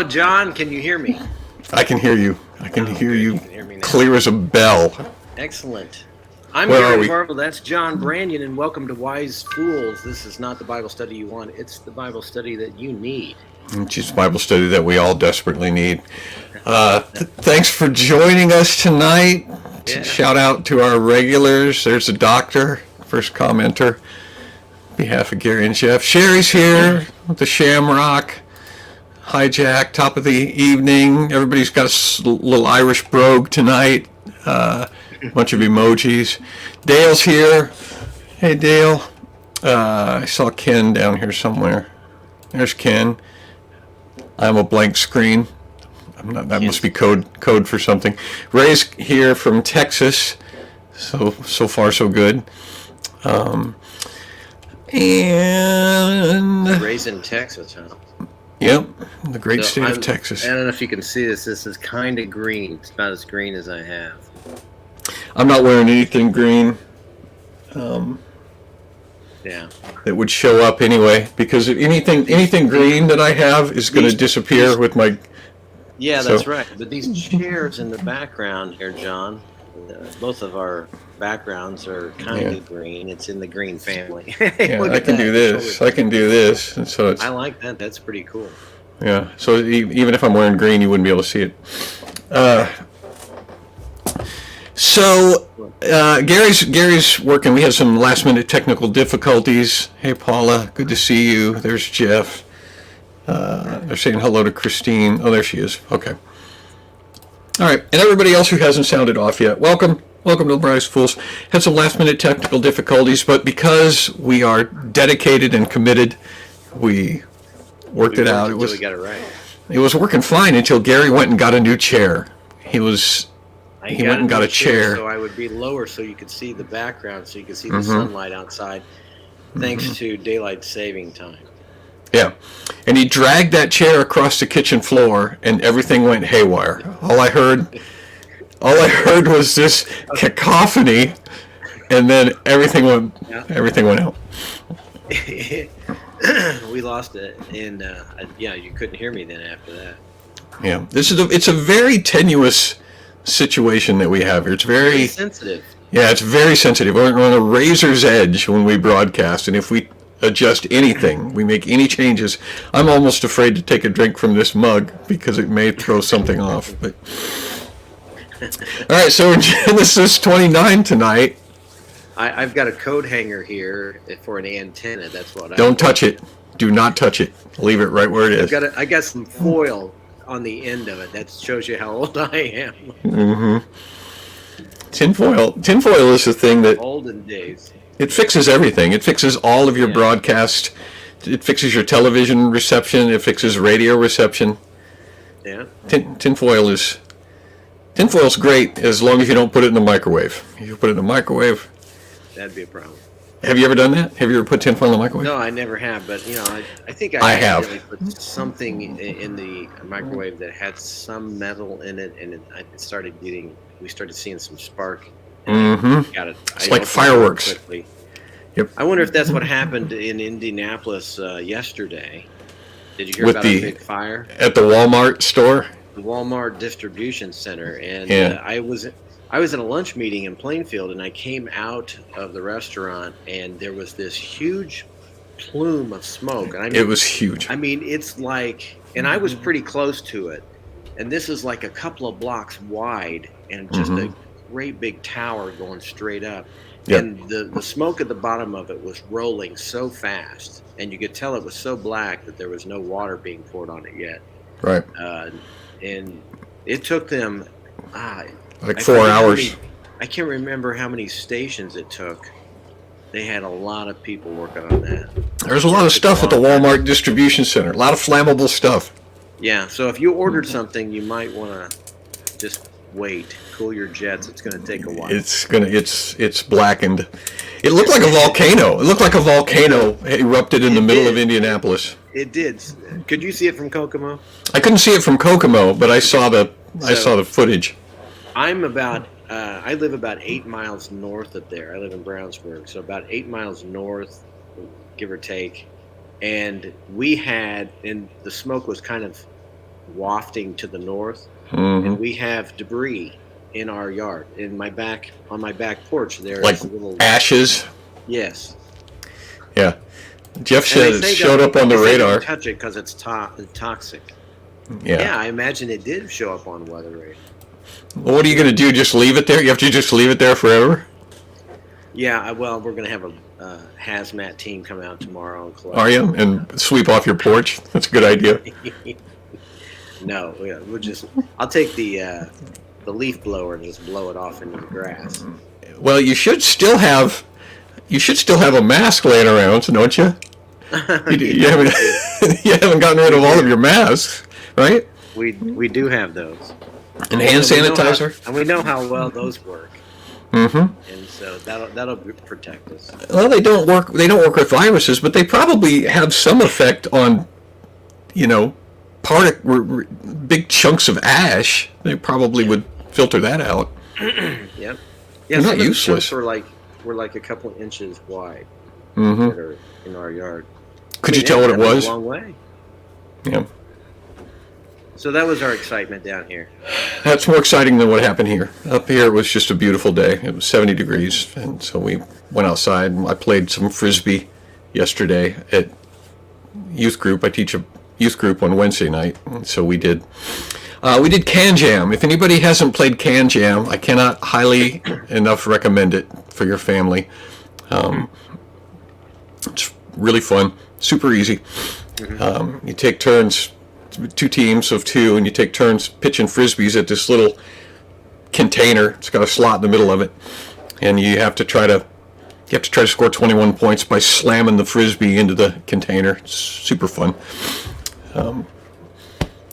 Hello, John. Can you hear me? I can hear you. I can hear you can hear me now. clear as a bell. Excellent. I'm Where are Gary we? Marvel. That's John Branyan, and welcome to Wise Fools. This is not the Bible study you want. It's the Bible study that you need. It's just Bible study that we all desperately need. Thanks for joining us tonight. Yeah. Shout out to our regulars. There's the doctor, first commenter. On behalf of Gary and Jeff. Sherry's here with the Shamrock. Hijack, top of the evening. Everybody's got a little Irish brogue tonight. Bunch of emojis. Dale's here. Hey, Dale. I saw Ken down here somewhere. There's Ken. I'm a blank screen. That must be code for something. Ray's here from Texas. So far so good. And Raised in Texas, huh? Yep, the great state of Texas. I don't know if you can see this. This is kind of green. It's about as green as I have. I'm not wearing anything green. Yeah. That would show up anyway, because anything green that I have is going to disappear with my. Yeah, that's right. But these chairs in the background here, John, both of our backgrounds are kind of green. It's in the green family. Yeah, I can do this. I can do this, and so it's. I like that. That's pretty cool. Yeah. So even if I'm wearing green, you wouldn't be able to see it. Gary's working. We had some last minute technical difficulties. Hey, Paula, good to see you. There's Jeff. They're saying hello to Christine. Oh, there she is. Okay. All right, and everybody else who hasn't sounded off yet, welcome to the Wise Fools. Had some last minute technical difficulties, but because we are dedicated and committed, we worked it out. We got it right. It was working fine until Gary went and got a new chair. He went and got a chair. So I would be lower so you could see the background, so you could see the sunlight outside, thanks to daylight saving time. Yeah. And he dragged that chair across the kitchen floor and everything went haywire. All I heard was this cacophony, and then everything went out. We lost it, and you couldn't hear me then after that. Yeah. It's a very tenuous situation that we have here. It's very sensitive. Yeah, it's very sensitive. We're on a razor's edge when we broadcast, and if we adjust anything, we make any changes, I'm almost afraid to take a drink from this mug because it may throw something off. But all right, so Genesis 29 tonight. I've got a coat hanger here for an antenna. That's what. Don't touch it. Do not touch it. Leave it right where it is. I got some foil on the end of it. That shows you how old I am. Mm-hmm. Tinfoil is the thing that. Olden days. It fixes everything. It fixes all of your broadcast. It fixes your television reception. It fixes radio reception. Yeah. Tinfoil's great as long as you don't put it in the microwave. If you put it in the microwave, that'd be a problem. Have you ever done that? Have you ever put tinfoil in the microwave? No, I never have. But I think I have put something in the microwave that had some metal in it, and we started seeing some spark. Mm-hmm. It's like fireworks. Yep. I wonder if that's what happened in Indianapolis yesterday. Did you hear about a big fire at the Walmart store? The Walmart distribution center, and I was at a lunch meeting in Plainfield, and I came out of the restaurant, and there was this huge plume of smoke. And it was huge. I mean, it's like, and I was pretty close to it, and this is like a couple of blocks wide, and just a great big tower going straight up. Yep. And the smoke at the bottom of it was rolling so fast, and you could tell it was so black that there was no water being poured on it yet. Right. And it took them like 4 hours. I can't remember how many stations it took. They had a lot of people working on that. There's a lot of stuff at the Walmart distribution center. A lot of flammable stuff. Yeah. So if you ordered something, you might want to just wait, cool your jets. It's going to take a while. It's blackened. It looked like a volcano. It looked like a volcano erupted in the middle of Indianapolis. It did. Could you see it from Kokomo? I couldn't see it from Kokomo, but I saw the footage. I live about 8 miles north of there. I live in Brownsburg, so about 8 miles north, give or take. And the smoke was kind of wafting to the north, Hmm. and we have debris in our yard. On my back porch, Like there's little, ashes. yes. Yeah. Jeff And said it showed up on the they say don't radar. touch it because it's toxic. Yeah. Yeah, I imagine it did show up on weather radar. Well, what are you going to do? Just leave it there? You have to just leave it there forever? Yeah, well, we're going to have a hazmat team come out tomorrow and Are collect you? it. And sweep off your porch? That's a good idea. No, we'll just. I'll take the leaf blower and just blow it off into the grass. Well, you should still have a mask laying around, don't you? You Yeah, haven't we do. you haven't gotten rid We of all of do. your masks, right? We do have those, And hand and sanitizer. we know how well those work, Mm-hmm. and so that'll protect us. Well, they don't work. They don't work with viruses, but they probably have some effect on, you know, big chunks of ash. They probably would filter that out. Yep. Yeah, They're some not of the useless. chunks were like a couple inches wide Mm-hmm. that are in our yard. Could you tell what it that went was? a long way. Yeah, So that was our excitement down here. that's more exciting than what happened here. Up here, it was just a beautiful day. It was 70 degrees, and so we went outside. I played some frisbee yesterday at youth group. I teach a youth group on Wednesday night, and so we did. We did Can Jam. If anybody hasn't played Can Jam, I cannot highly enough recommend it for your family. It's really fun, super easy. You take turns, two teams of two, and you take turns pitching frisbees at this little container. It's got a slot in the middle of it, and you have to try to score 21 points by slamming the frisbee into the container. It's super fun.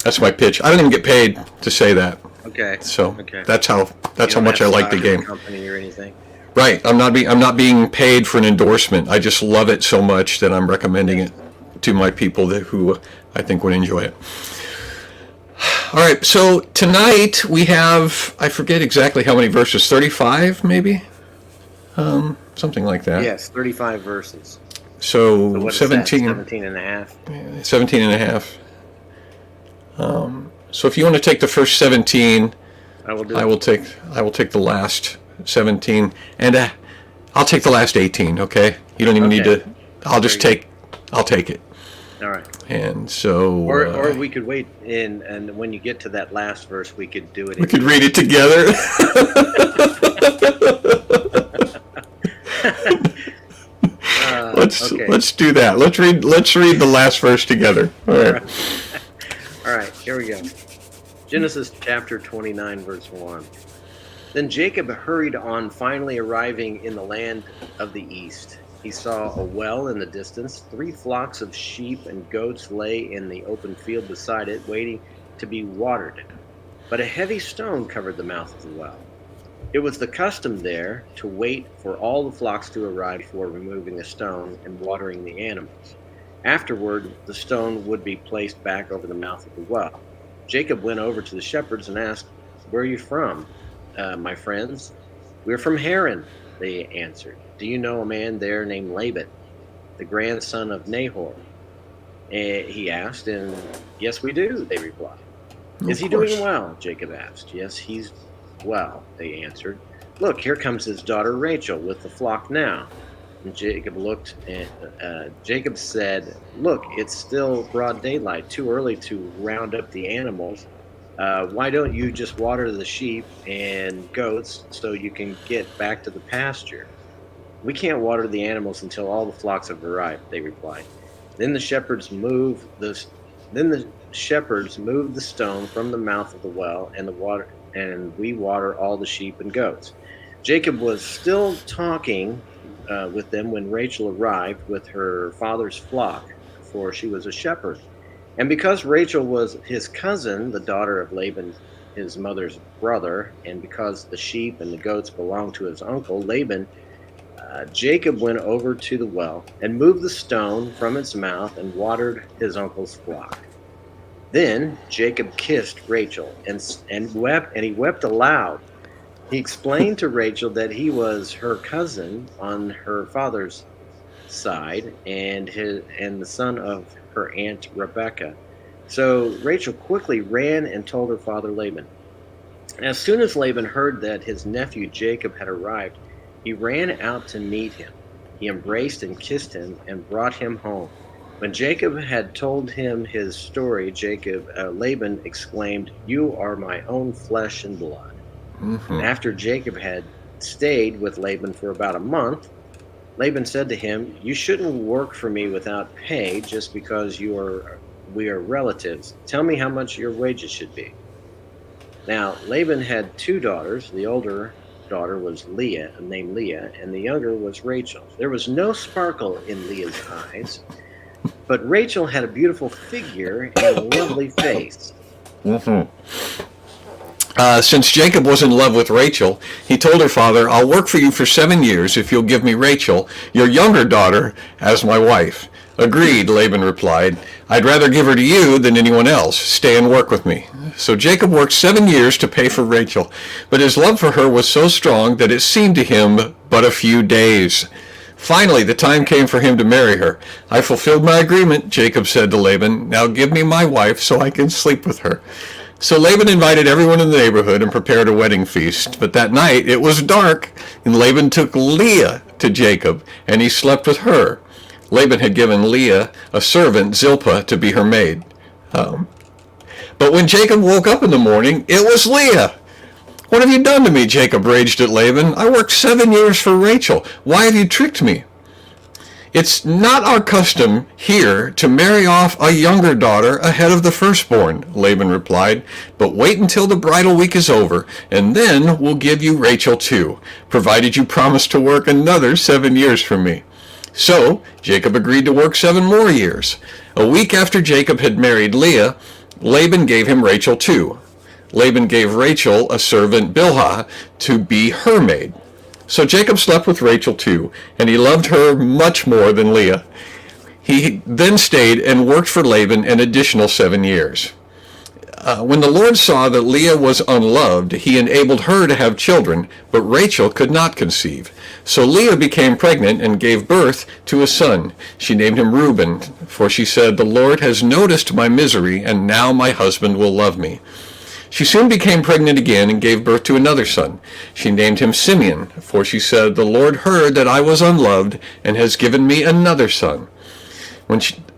That's my pitch. I don't even get paid to say that, Okay. so Okay. that's how You don't much I have like the stock in game. company or anything. Right. I'm not being paid for an endorsement. I just love it so much that I'm recommending it to my people who I think would enjoy it. All right. So tonight we have, I forget exactly how many verses, 35 maybe? Something like that. Yes, 35 verses. So, So what is 17, that? 17 and a half. 17 and a half. So if you want to take the first 17, I will do I it. will take the last 17, and I'll take the last 18. Okay, you don't even need Okay. to. I'll take it. All right. And so Or we could wait and when you get to that last verse, we could do it. we could read it together. Okay. Let's do that. Let's read the last verse together. All right. All right, here we go. Genesis chapter 29, verse 1. Then Jacob hurried on, finally arriving in the land of the east. He saw a well in the distance. 3 flocks of sheep and goats lay in the open field beside it, waiting to be watered. But a heavy stone covered the mouth of the well. It was the custom there to wait for all the flocks to arrive before removing the stone and watering the animals. Afterward, the stone would be placed back over the mouth of the well. Jacob went over to the shepherds and asked, "Where are you from, my friends?" "We're from Haran," they answered. "Do you know a man there named Laban, the grandson of Nahor?" He asked, and "Yes, we do," they replied. "Is he doing well?" Jacob asked. "Yes, he's well," they answered. "Look, here comes his daughter Rachel with the flock now." And Jacob looked, and Jacob said, "Look, it's still broad daylight, too early to round up the animals. Why don't you just water the sheep and goats so you can get back to the pasture?" "We can't water the animals until all the flocks have arrived," they replied. Then the shepherds moved the stone from the mouth of the well, and we water all the sheep and goats. Jacob was still talking with them when Rachel arrived with her father's flock, for she was a shepherd. And because Rachel was his cousin, the daughter of Laban, his mother's brother, and because the sheep and the goats belonged to his uncle Laban, Jacob went over to the well and moved the stone from its mouth and watered his uncle's flock. Then Jacob kissed Rachel and wept, and he wept aloud. He explained to Rachel that he was her cousin on her father's side and the son of her aunt Rebekah. So Rachel quickly ran and told her father Laban. As soon as Laban heard that his nephew Jacob had arrived, he ran out to meet him. He embraced and kissed him and brought him home. When Jacob had told him his story, Laban exclaimed, "You are my own flesh and blood." Mm-hmm. After Jacob had stayed with Laban for about a month, Laban said to him, "You shouldn't work for me without pay just because we are relatives. Tell me how much your wages should be." Now, Laban had two daughters. The older daughter was Leah, named Leah, and the younger was Rachel. There was no sparkle in Leah's eyes, but Rachel had a beautiful figure and a lovely face. Mm-hmm. Since Jacob was in love with Rachel, he told her father, "I'll work for you for 7 years if you'll give me Rachel, your younger daughter, as my wife." "Agreed," Laban replied. "I'd rather give her to you than anyone else. Stay and work with me." So Jacob worked 7 years to pay for Rachel, but his love for her was so strong that it seemed to him but a few days. Finally, the time came for him to marry her. "I fulfilled my agreement," Jacob said to Laban. "Now give me my wife so I can sleep with her." So Laban invited everyone in the neighborhood and prepared a wedding feast. But that night it was dark, and Laban took Leah to Jacob, and he slept with her. Laban had given Leah a servant, Zilpah, to be her maid. But when Jacob woke up in the morning, it was Leah. "What have you done to me?" Jacob raged at Laban. "I worked 7 years for Rachel. Why have you tricked me?" "It's not our custom here to marry off a younger daughter ahead of the firstborn," Laban replied. "But wait until the bridal week is over, and then we'll give you Rachel too, provided you promise to work another 7 years for me." So Jacob agreed to work 7 more years. A week after Jacob had married Leah, Laban gave him Rachel too. Laban gave Rachel a servant, Bilhah, to be her maid. So Jacob slept with Rachel too, and he loved her much more than Leah. He then stayed and worked for Laban an additional 7 years. When the Lord saw that Leah was unloved, he enabled her to have children, but Rachel could not conceive. So Leah became pregnant and gave birth to a son. She named him Reuben, for she said, "The Lord has noticed my misery, and now my husband will love me." She soon became pregnant again and gave birth to another son. She named him Simeon, for she said, "The Lord heard that I was unloved and has given me another son."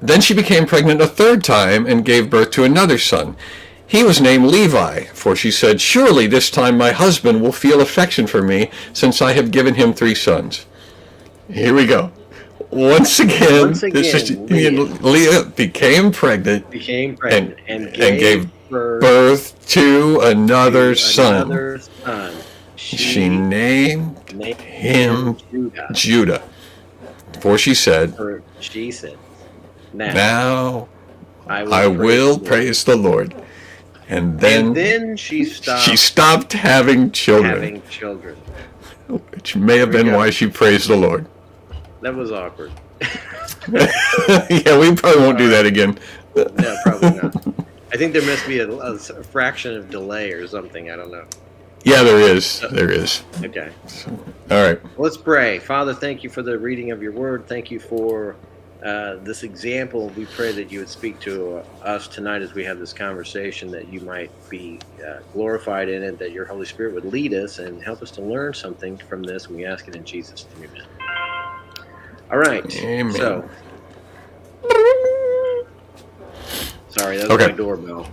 Then she became pregnant a third time and gave birth to another son. He was named Levi, for she said, "Surely this time my husband will feel affection for me, since I have given him 3 sons." Here we go. Once again Leah became pregnant, and gave birth to another son. She named him Judah. For she said, "Now I will praise the Lord." And then she stopped having children. Which may have been why she praised the Lord. That was awkward. Yeah, we probably won't do that again. No, probably not. I think there must be a fraction of delay or something. I don't know. Yeah, there is. There is. Okay. All right. Let's pray. Father, thank you for the reading of your word. Thank you for this example. We pray that you would speak to us tonight as we have this conversation, that you might be glorified in it, that your Holy Spirit would lead us and help us to learn something from this. We ask it in Jesus' name. Amen. All right. Amen. So, sorry, that was my doorbell.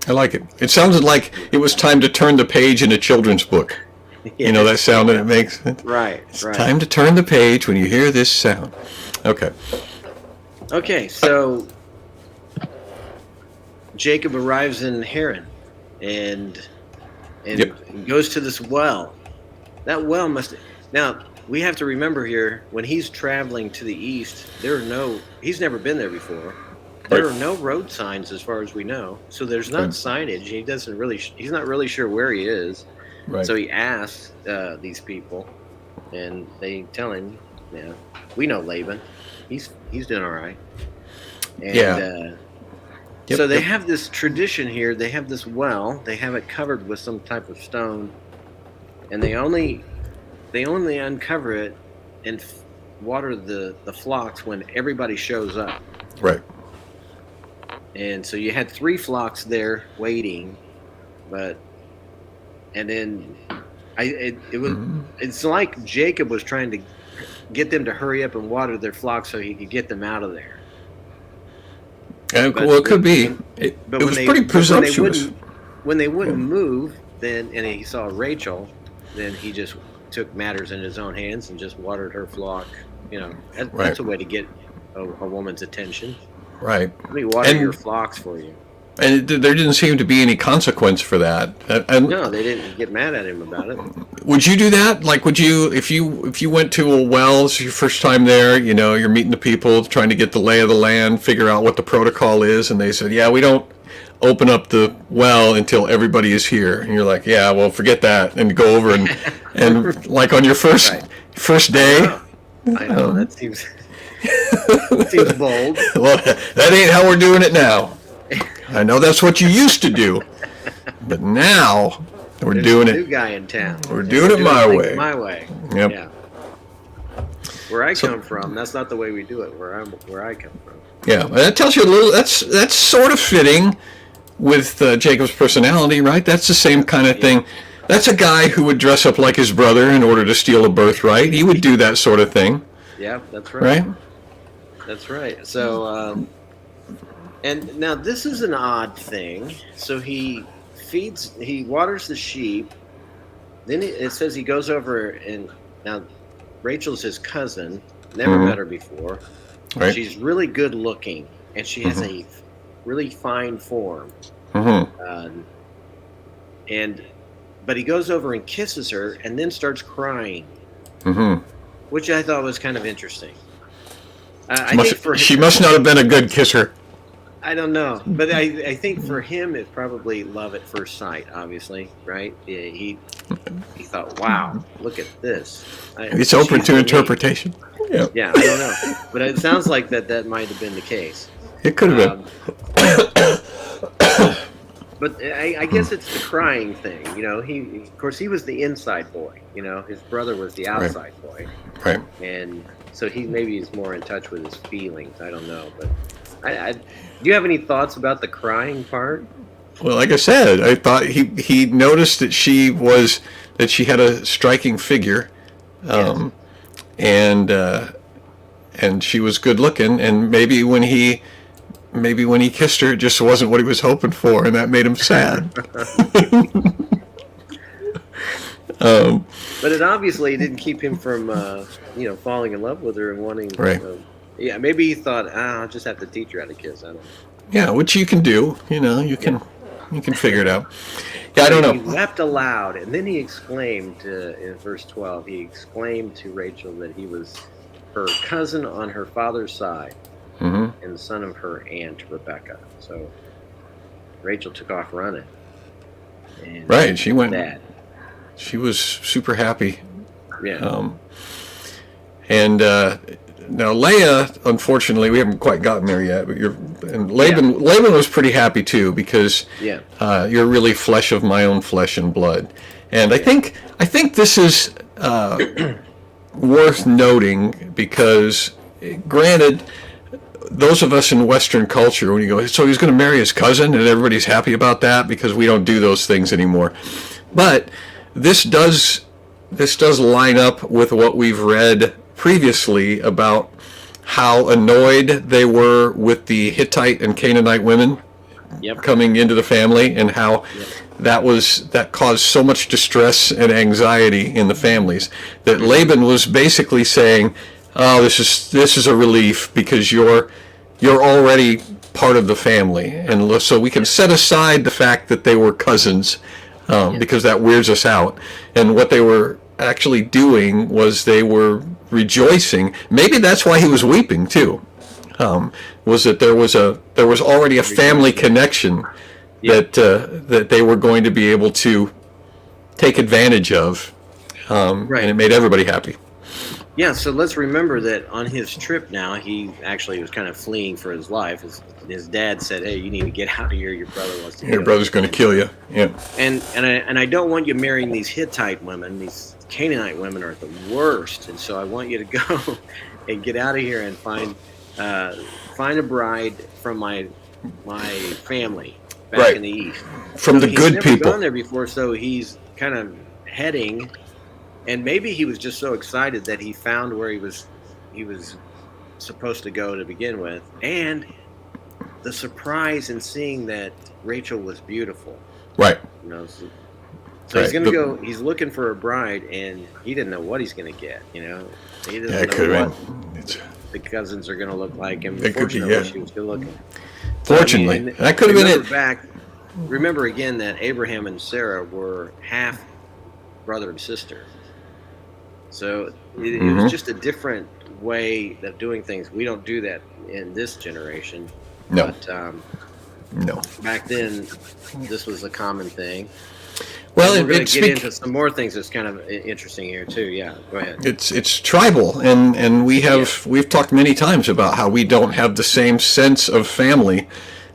I like it. It sounded like it was time to turn the page in a children's book. You know that sound that it makes? Right. It's time to turn the page when you hear this sound. Okay. Okay, so Jacob arrives in Haran and goes to this well. That well now we have to remember here, when he's traveling to the east, he's never been there before. There are no road signs as far as we know. So there's not signage. He's not really sure where he is. Right. So he asks these people, and they tell him, we know Laban. He's doing all right. And so they have this tradition here. They have this well. They have it covered with some type of stone, and they only uncover it and water the flocks when everybody shows up. Right. And so you had 3 flocks there waiting, but and then it was it's like Jacob was trying to get them to hurry up and water their flocks so he could get them out of there. Well, it could be. It was pretty presumptuous. When they wouldn't move, then and he saw Rachel, then he just took matters in his own hands and just watered her flock. That's a way to get a woman's attention. Right. Let me water your flocks for you. And there didn't seem to be any consequence for that. And no, they didn't get mad at him about it. Would you do that? Like, would you, if you went to a well, it's your first time there, you're meeting the people, trying to get the lay of the land, figure out what the protocol is, and they said, yeah, we don't open up the well until everybody is here. And you're like, yeah, well, forget that, and go over and like on your first day. I know that seems bold. Well, that ain't how we're doing it now. I know that's what you used to do, but now we're doing it. New guy in town. We're doing it my way. My way. Yep. Yeah. Where I come from, that's not the way we do it. Where I come from. Yeah, that tells you a little. That's sort of fitting with Jacob's personality, right? That's the same kind of thing. That's a guy who would dress up like his brother in order to steal a birthright. He would do that sort of thing. Yeah, that's right. Right? That's right. So, and now this is an odd thing. So he waters the sheep. Then it says he goes over and now Rachel's his cousin. Never met her before. Right. She's really good looking and she has a really fine form. But he goes over and kisses her and then starts crying, which I thought was kind of interesting. She must not have been a good kisser. I don't know, but I think for him it's probably love at first sight. Obviously, right? He thought, "Wow, look at this." It's open to interpretation. Yeah, I don't know, but it sounds like that might have been the case. It could have been. But I guess it's the crying thing. Of course, he was the inside boy. His brother was the outside boy. Right. And so he maybe is more in touch with his feelings. I don't know, but do you have any thoughts about the crying part? Well, like I said, I thought he noticed that she had a striking figure, and she was good looking, and maybe when he kissed her, it just wasn't what he was hoping for, and that made him sad. But it obviously didn't keep him from, falling in love with her and wanting. Right. Maybe he thought, I'll just have to teach her how to kiss. I don't know. Yeah, which you can do. You can figure it out. Yeah, I don't know. He wept aloud, and then he exclaimed in verse 12. He exclaimed to Rachel that he was her cousin on her father's side. And the son of her aunt Rebecca. So Rachel took off running. And right, she went. Dad. She was super happy. Yeah. Now Leah, unfortunately, we haven't quite gotten there yet. But Laban was pretty happy too because you're really flesh of my own flesh and blood. And I think this is worth noting because, granted, those of us in Western culture, when you go, so he's going to marry his cousin, and everybody's happy about that because we don't do those things anymore. But this does line up with what we've read previously about how annoyed they were with the Hittite and Canaanite women coming into the family, and how that caused so much distress and anxiety in the families that Laban was basically saying, oh, this is a relief because you're already part of the family, and so we can set aside the fact that they were cousins because that weirds us out. And what they were actually doing was they were rejoicing. Maybe that's why he was weeping too. Was that there was already a family connection that they were going to be able to take advantage of, and it made everybody happy. Yeah, so let's remember that on his trip now, he actually was kind of fleeing for his life. His dad said, "Hey, you need to get out of here. Your brother wants to kill you. Your brother's going to kill you." Yeah. And I don't want you marrying these Hittite women. These Canaanite women are the worst. And so I want you to go and get out of here and find a bride from my my family back in the East. From So the he's good never people. gone there before, so he's kind of heading, and maybe he was just so excited that he found where he was supposed to go to begin with, and the surprise in seeing that Rachel was beautiful. Right. So he's gonna go. He's looking for a bride, and he didn't know what he's gonna get. He doesn't know what the cousins are gonna look like. And fortunately, she was good looking. Fortunately, that could have been it. Remember again that Abraham and Sarah were half brother and sister. So it was just a different way of doing things. We don't do that in this generation. No. But no. back then, this was a common thing. Well, we're going to get into some more things that's kind of interesting here too. Yeah, go ahead. It's tribal, and we've talked many times about how we don't have the same sense of family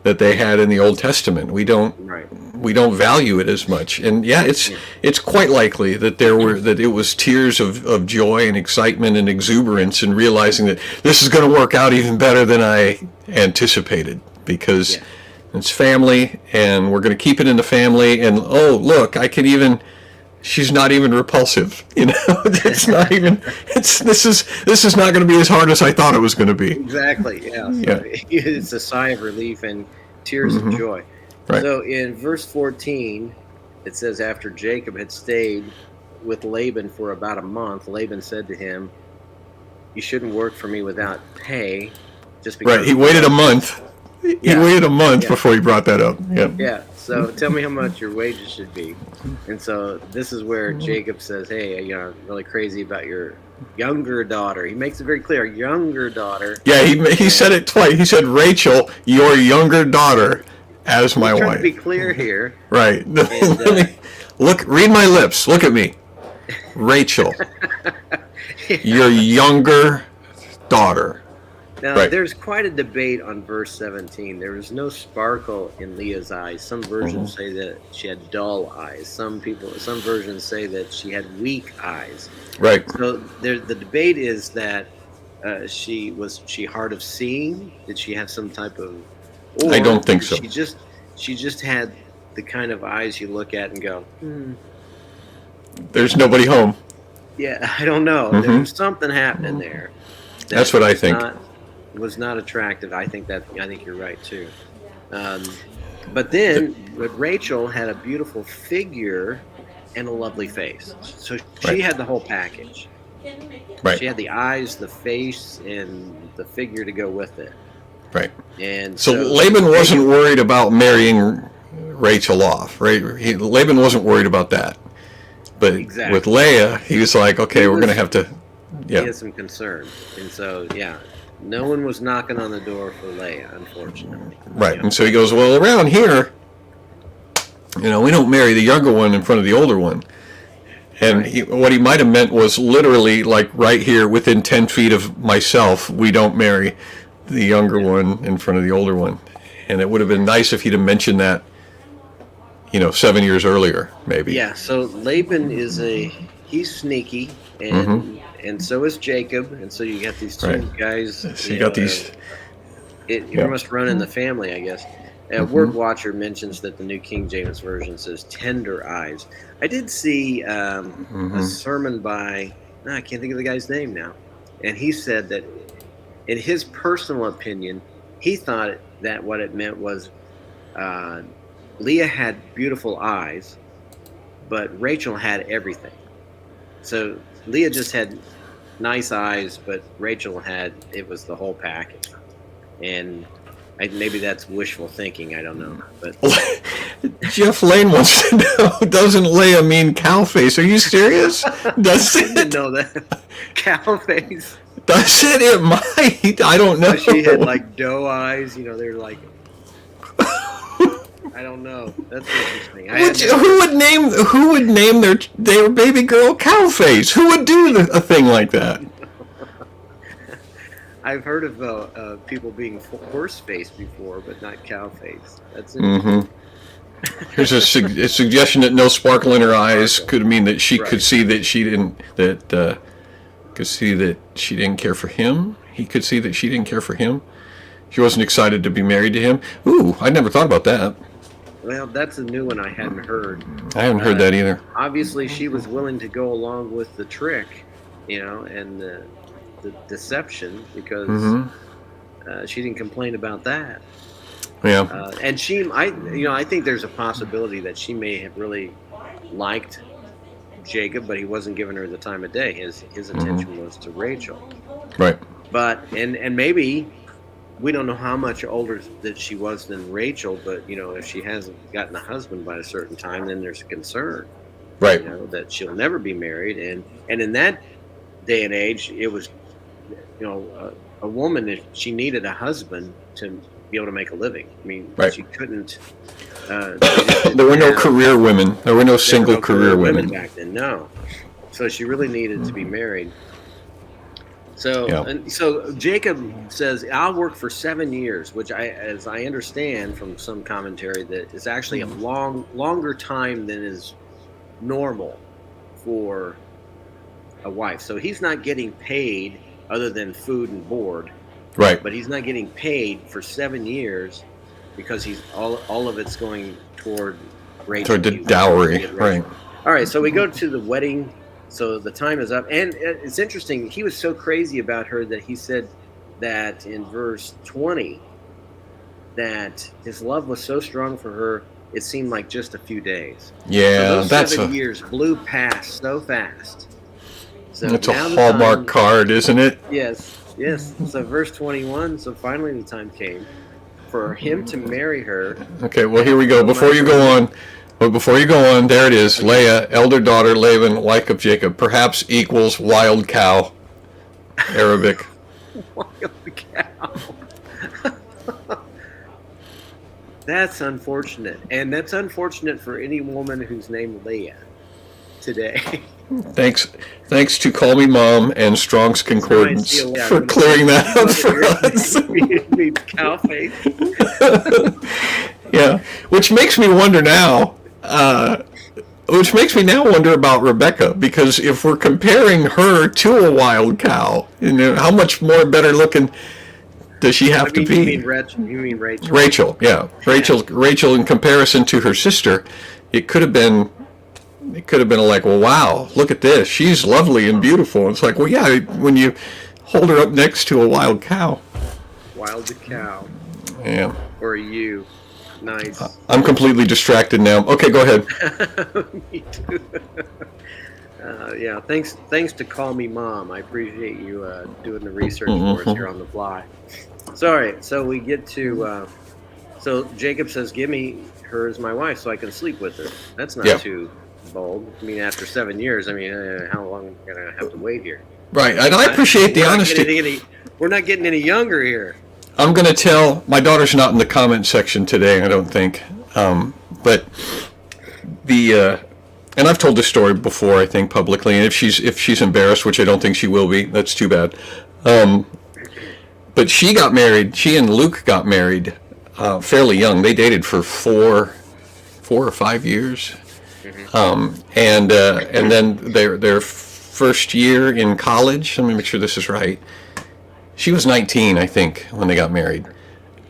that they had in the Old Testament. We don't value it as much, and it's quite likely that it was tears of joy and excitement and exuberance, and realizing that this is going to work out even better than I anticipated, because it's family, and we're going to keep it in the family. And oh, look, she's not even repulsive. It's not even. This is not going to be as hard as I thought it was going to be. Exactly. Yeah. So it's a sigh of relief and tears of joy. Right. So in verse 14, it says, after Jacob had stayed with Laban for about a month, Laban said to him, "You shouldn't work for me without pay." Just because. Right. He waited a month. He waited a month before he brought that up. Yeah. Yeah. So tell me how much your wages should be. And so this is where Jacob says, "Hey, I'm really crazy about your younger daughter." He makes it very clear, younger daughter. Yeah, he said it twice. He said, "Rachel, your younger daughter, as my wife." To be clear here. Right. And, read my lips. Look at me. Rachel, your younger daughter. Now, there's quite a debate on verse 17. There was no sparkle in Leah's eyes. Some versions say that she had dull eyes. Some versions say that she had weak eyes. Right. So the debate is that she hard of seeing? Did she have some type of? Or I don't think so. She just had the kind of eyes you look at and go, There's nobody home. Yeah, I don't know. There was something happening there. That's what I think. Was not attractive. I think you're right too. But Rachel had a beautiful figure and a lovely face. So she had the whole package. Right. She had the eyes, the face, and the figure to go with it. Right. And so Laban wasn't worried about marrying Rachel off, right? Laban wasn't worried about that. But with Leah, he was like, okay, we're going to have to. Yeah. He had some concern. And so, no one was knocking on the door for Leah, unfortunately. Right. And so he goes, well, around here, we don't marry the younger one in front of the older one. And what he might have meant was literally, like, right here within 10 feet of myself, we don't marry the younger one in front of the older one. And it would have been nice if he'd have mentioned that, 7 years earlier, maybe. Yeah, so Laban he's sneaky, and so is Jacob, and so you got these two guys. So you got these. It must run in the family, I guess. Word Watcher mentions that the New King James Version says tender eyes. I did see a sermon by, I can't think of the guy's name now, and he said that in his personal opinion, he thought that what it meant was Leah had beautiful eyes, but Rachel had everything. So Leah just had nice eyes, but Rachel it was the whole package. And maybe that's wishful thinking, I don't know. But Jeff Lane wants to know, doesn't Leah mean cow face? Are you serious? Does it? I didn't know that. Cow face. Does it? It might. I don't know. She had like doe eyes, they're like, I don't know. That's interesting. Who would name their baby girl cow face? Who would do a thing like that? I've heard of people being horse face before, but not cow face. That's interesting. Here's a suggestion that no sparkle in her eyes could mean that she could see that she didn't could see that she didn't care for him. He could see that she didn't care for him. She wasn't excited to be married to him. Ooh, I never thought about that. Well, that's a new one I hadn't heard. I haven't heard that either. Obviously, she was willing to go along with the trick, and the deception because she didn't complain about that. Yeah. And I think there's a possibility that she may have really liked Jacob, but he wasn't giving her the time of day. His attention was to Rachel. Right. But and maybe we don't know how much older that she was than Rachel, but if she hasn't gotten a husband by a certain time, then there's a concern. Right. That she'll never be married, and in that day and age, it was a woman, if she needed a husband to be able to make a living. I mean, right. She couldn't. There were no career women. There were no single career women back then. No, so she really needed to be married. So Jacob says, "I'll work for 7 years," which, as I understand from some commentary, that is actually a longer time than is normal for a wife. So he's not getting paid other than food and board. Right. But he's not getting paid for 7 years because he's all of it's going toward Rachel. Toward the dowry. Right. All right. So we go to the wedding. So the time is up. And it's interesting. He was so crazy about her that he said that in verse 20 that his love was so strong for her, it seemed like just a few days. Yeah, so those 7 years blew past so fast. So that's a Hallmark card, isn't it? Yes. So verse 21, so finally the time came for him to marry her. Okay, well, here we go. Before you go on, there it is. Leah, elder daughter, Laban, wife of Jacob, perhaps equals wild cow, Arabic. Wild cow. That's unfortunate. And that's unfortunate for any woman who's named Leah today. Thanks to Call Me Mom and Strong's Concordance for clearing that up for us. Cow face. Yeah, which makes me wonder now. Which makes me now wonder about Rebecca, because if we're comparing her to a wild cow, how much more better looking does she have to be? You mean Rachel? Rachel, yeah. Rachel, in comparison to her sister, it could have been like, well, wow, look at this. She's lovely and beautiful. It's like, well, yeah, when you hold her up next to a wild cow. Wild cow. Yeah. Or you. Nice. I'm completely distracted now. Okay, go ahead. Me too. Yeah, thanks to Call Me Mom. I appreciate you doing the research for us here on the fly. Sorry, so we get to, so Jacob says, give me her as my wife so I can sleep with her. That's not too bold. I mean, after 7 years, how long am I going to have to wait here? Right, and I appreciate the honesty. We're not getting any younger here. I'm going to tell, my daughter's not in the comment section today, I don't think, but and I've told this story before, I think, publicly, and if she's embarrassed, which I don't think she will be, that's too bad. But she and Luke got married fairly young. They dated for four or 5 years. And then their first year in college, let me make sure this is right, she was 19, I think, when they got married.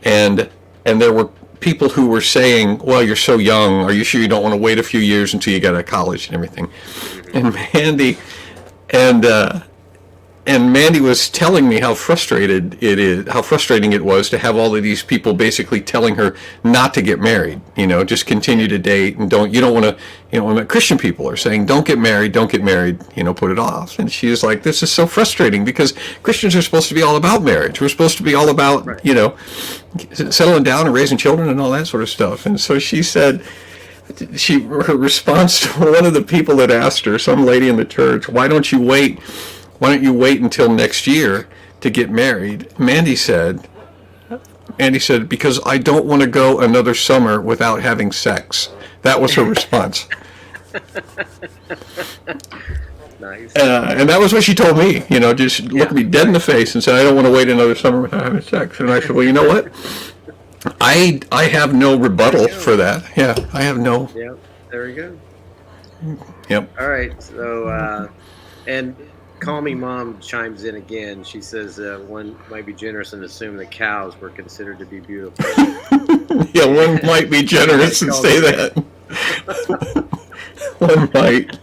And there were people who were saying, well, you're so young, are you sure you don't want to wait a few years until you get out of college and everything? And Mandy was telling me how frustrating it was to have all of these people basically telling her not to get married, just continue to date and you don't want to, Christian people are saying, don't get married, put it off. And she was like, this is so frustrating because Christians are supposed to be all about marriage. We're supposed to be all about, settling down and raising children and all that sort of stuff. And so she said, her response to one of the people that asked her, some lady in the church, why don't you wait until next year to get married? Mandy said, because I don't want to go another summer without having sex. That was her response. Nice. And that was what she told me, just looked me dead in the face and said, I don't want to wait another summer without having sex. And I said, well, you know what? I have no rebuttal for that. Yeah, I have no. Yeah, there we go. Yep. All right, so, and Call Me Mom chimes in again. She says one might be generous and assume that cows were considered to be beautiful. Yeah, one might be generous and say that. One might.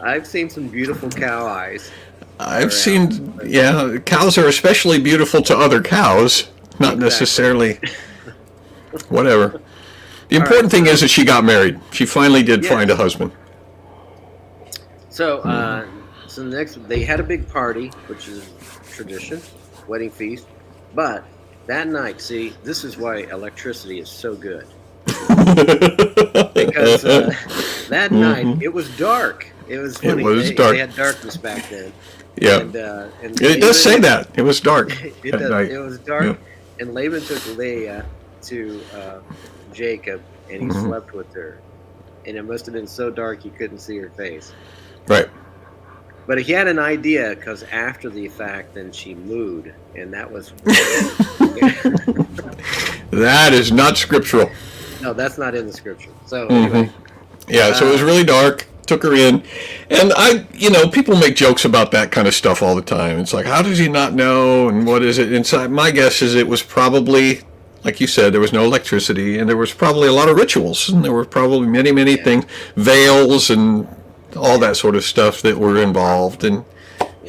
I've seen some beautiful cow eyes. I've seen, yeah, cows are especially beautiful to other cows, not necessarily, whatever. The important thing is that she got married. She finally did find a husband. So, so the next, they had a big party, which is tradition, wedding feast. But that night, see, this is why electricity is so good. Because that night, it was dark. It was funny. It was dark. They had darkness back then. Yeah. And it does say that. It was dark. It was dark. Yeah. And Laban took Leah to Jacob, and he slept with her. And it must have been so dark he couldn't see her face. Right. But he had an idea, because after the fact, then she mooed, and that was... That is not scriptural. No, that's not in the scripture. So, anyway. Yeah, so it was really dark. Took her in, and people make jokes about that kind of stuff all the time. It's like, how does he not know, and what is it? And so my guess is it was probably, like you said, there was no electricity, and there was probably a lot of rituals, and there were probably many things, veils, and all that sort of stuff that were involved, and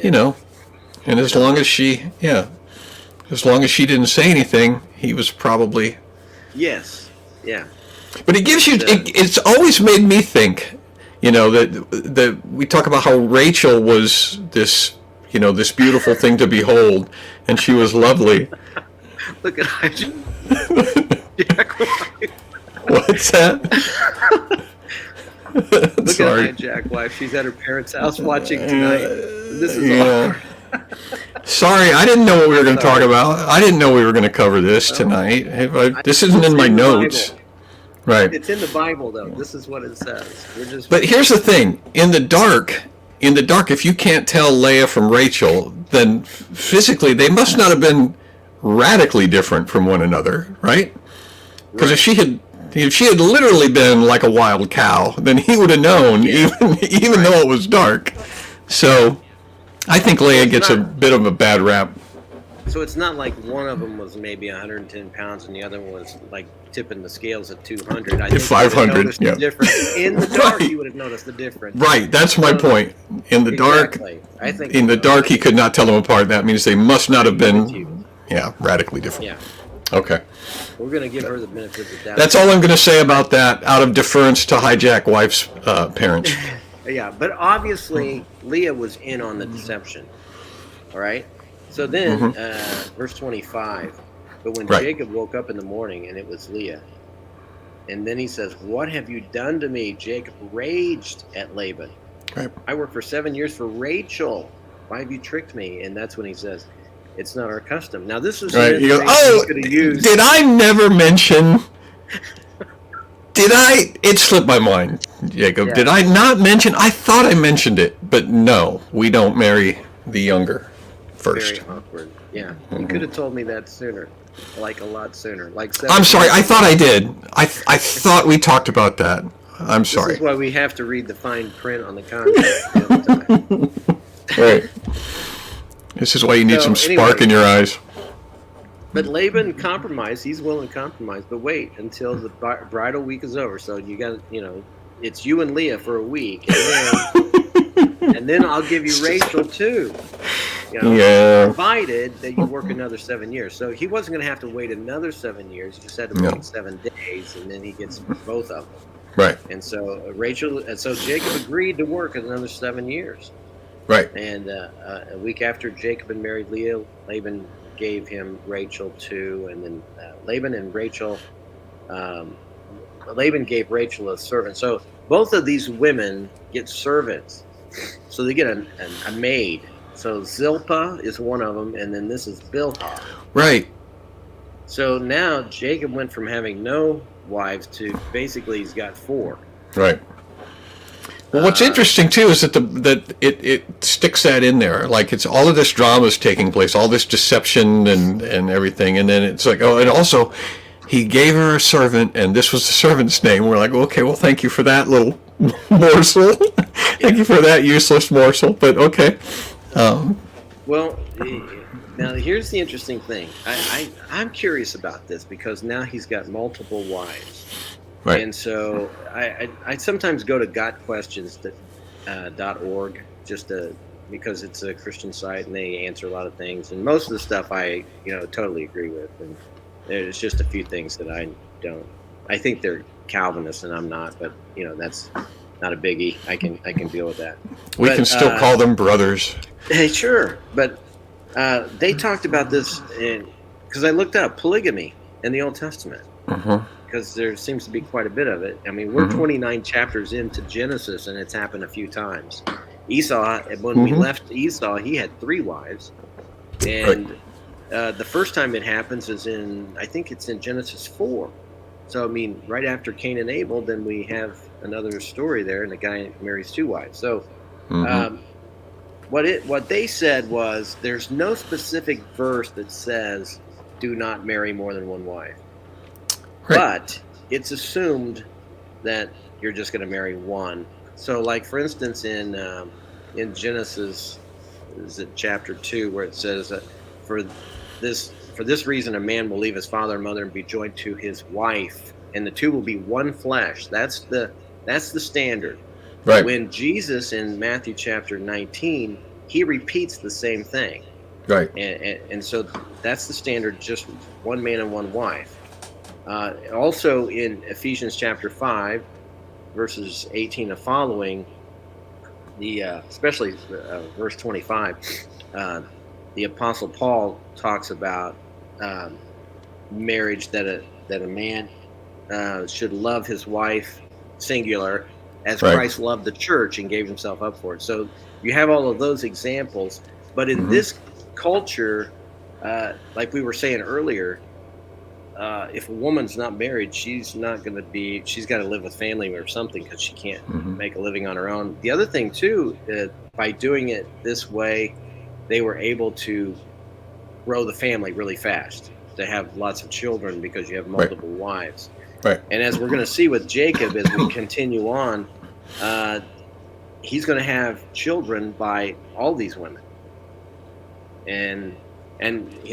and as long as she didn't say anything, he was probably. Yes. Yeah. But it gives you. It's always made me think. That we talk about how Rachel was this beautiful thing to behold, and she was lovely. Look at Jack wife. What's that? Look at Jack wife. She's at her parents' house watching tonight. This is awkward. Sorry, I didn't know what we were going to talk about. I didn't know we were going to cover this tonight. This isn't in my notes. Right. It's in the Bible, though. This is what it says. But here's the thing: in the dark, if you can't tell Leah from Rachel, then physically they must not have been radically different from one another, right? Because if she had literally been like a wild cow, then he would have known, even though it was dark. So, I think Leah gets a bit of a bad rap. So it's not like one of them was maybe 110 pounds and the other one was like tipping the scales at 200. I think 500, yeah. In the dark, you would have noticed the difference. Right, that's my point. In the dark, I think in the dark, he could not tell them apart. That means they must not have been, radically different. Yeah. Okay. We're going to give her the benefit of the doubt. That's all I'm going to say about that, out of deference to hijack wife's parents. Yeah, but obviously Leah was in on the deception. All right. So then, verse 25, but when Jacob woke up in the morning and it was Leah, and then he says, "What have you done to me?" Jacob raged at Laban. Right. "I worked for 7 years for Rachel. Why have you tricked me?" And that's when he says, "It's not our custom." Now this is right. He goes, did I never mention? It slipped my mind, Jacob. Yeah. Did I not mention? I thought I mentioned it, but no, we don't marry the younger first. Very awkward. Yeah, you could have told me that sooner, like a lot sooner. I'm sorry. I thought I did. I thought we talked about that. I'm sorry. This is why we have to read the fine print on the contract all the time. Right. This is why you need some spark in your eyes. But Laban compromised. He's willing to compromise. But wait until the bridal week is over. So you got, it's you and Leah for a week, and then I'll give you Rachel too. Provided that you work another 7 years. So he wasn't going to have to wait another 7 years. He just had to wait 7 days, and then he gets both of them. Right. And so Jacob agreed to work another 7 years. Right. And a week after Jacob had married Leah, Laban gave him Rachel too, and then Laban gave Rachel a servant. So both of these women get servants. So they get a maid. So Zilpah is one of them, and then this is Bilhah. Right. So now Jacob went from having no wives to basically he's got 4. Right. Well, what's interesting too is that it sticks that in there, like it's all of this drama is taking place, all this deception and everything, and then it's like, and also he gave her a servant, and this was the servant's name. We're like, okay, well, thank you for that little morsel. Thank you for that useless morsel, but okay. Well, now here's the interesting thing. I'm curious about this because now he's got multiple wives. Right. And so I sometimes go to gotquestions.org just because it's a Christian site and they answer a lot of things. And most of the stuff I totally agree with. And there's just a few things that I don't. I think they're Calvinists and I'm not, but that's not a biggie. I can deal with that. We can still call them brothers. Hey, sure, but they talked about this because I looked up polygamy in the Old Testament. Because there seems to be quite a bit of it. I mean, we're 29 chapters into Genesis, and it's happened a few times. Esau, when we left Esau, he had 3 wives. And the first time it happens is I think it's in Genesis 4. So, I mean, right after Cain and Abel, then we have another story there, and the guy marries 2 wives. So, what they said was there's no specific verse that says do not marry more than 1 wife. But it's assumed that you're just going to marry 1. So, like for instance, in Genesis, is it chapter 2, where it says that for this reason a man will leave his father and mother and be joined to his wife, and the 2 will be one flesh. That's the standard. Right. When Jesus in Matthew chapter 19, he repeats the same thing. Right. And so that's the standard, just 1 man and 1 wife. Also in Ephesians chapter 5, verses 18 and following, especially verse 25, the Apostle Paul talks about marriage, that a man should love his wife, singular, as Christ loved the church and gave himself up for it. So you have all of those examples, but in this culture, like we were saying earlier, if a woman's not married, she's got to live with family or something because she can't make a living on her own. The other thing too, by doing it this way, they were able to grow the family really fast, to have lots of children because you have multiple wives. Right. And as we're going to see with Jacob, as we continue on, he's going to have children by all these women. And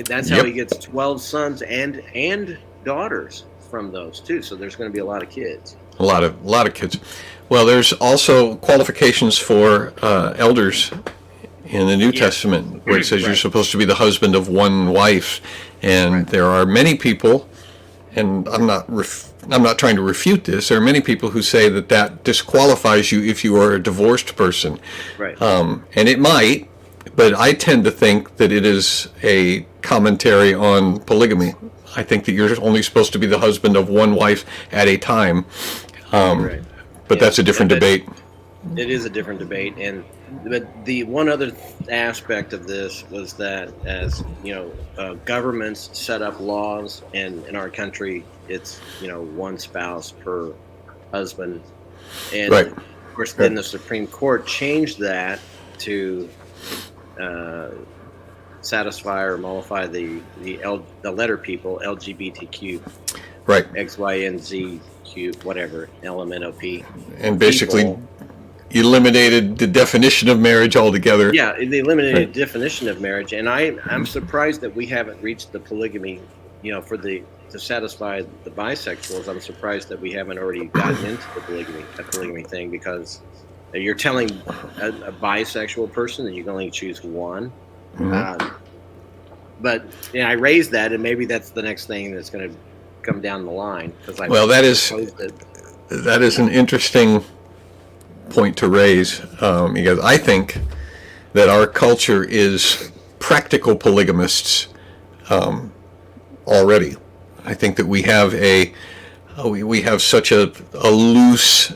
that's how he gets 12 sons and daughters from those too. So there's going to be a lot of kids. A lot of kids. Well, there's also qualifications for elders in the New Testament, where it says you're supposed to be the husband of 1 wife, and there are many people, and I'm not trying to refute this. There are many people who say that disqualifies you if you are a divorced person, right? And it might. But I tend to think that it is a commentary on polygamy. I think that you're only supposed to be the husband of 1 wife at a time. But that's a different debate. It is a different debate. But the one other aspect of this was that, as governments set up laws, and in our country, it's 1 spouse per husband. And of course, then the Supreme Court changed that to satisfy or mollify the letter people, LGBTQ, X, Y, and Z, Q, whatever, LMNOP, and basically eliminated the definition of marriage altogether. Yeah, they eliminated the definition of marriage, and I'm surprised that we haven't reached the polygamy, to satisfy the bisexuals. I'm surprised that we haven't already gotten into the polygamy thing, because you're telling a bisexual person that you can only choose 1. But I raised that, and maybe that's the next thing that's going to come down the line. That is an interesting point to raise, because I think that our culture is practical polygamists already. I think that we have such a loose.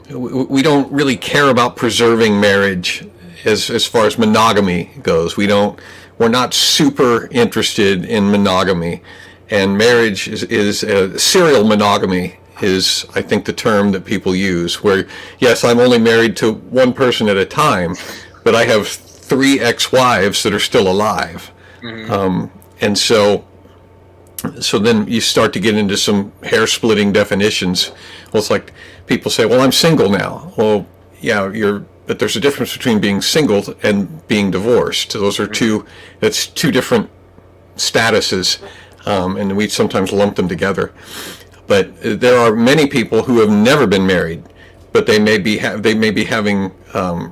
We don't really care about preserving marriage as far as monogamy goes. We're not super interested in monogamy, and marriage is serial monogamy is, I think, the term that people use, where yes, I'm only married to 1 person at a time, but I have 3 ex-wives that are still alive. And so So then you start to get into some hair-splitting definitions. Well, it's like people say, "Well, I'm single now." Well, yeah, but there's a difference between being single and being divorced. Those are that's two different statuses, and we sometimes lump them together. But there are many people who have never been married, but they may be having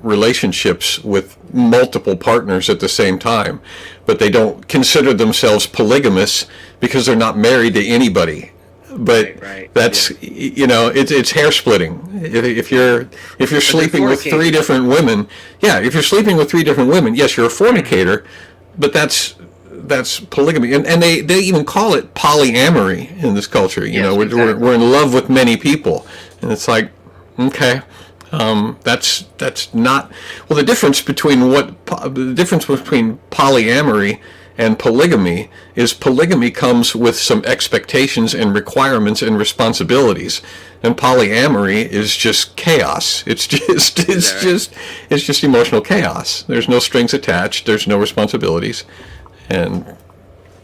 relationships with multiple partners at the same time, but they don't consider themselves polygamous because they're not married to anybody. But that's it's hair splitting. If you're sleeping with three different women, if you're sleeping with three different women, yes, you're a fornicator, but that's polygamy, and they even call it polyamory in this culture. We're in love with many people, and it's like, okay, that's not well. The difference between polyamory and polygamy is polygamy comes with some expectations and requirements and responsibilities, and polyamory is just chaos. It's just emotional chaos. There's no strings attached. There's no responsibilities, and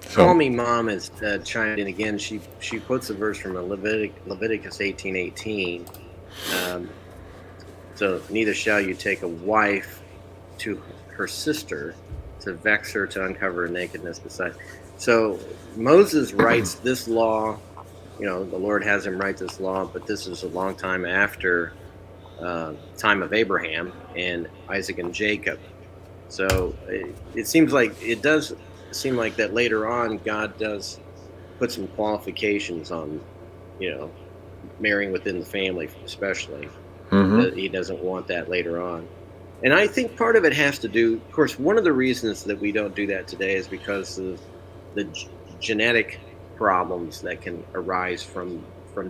so. Call Me Mom is chimed in again. She quotes a verse from Leviticus 18:18. So neither shall you take a wife to her sister to vex her, to uncover her nakedness beside. So Moses writes this law. The Lord has him write this law, but this is a long time after time of Abraham and Isaac and Jacob. So it does seem like that later on God does put some qualifications on, marrying within the family, especially. That he doesn't want that later on. And I think part of it has to do, of course, one of the reasons that we don't do that today is because of the genetic problems that can arise from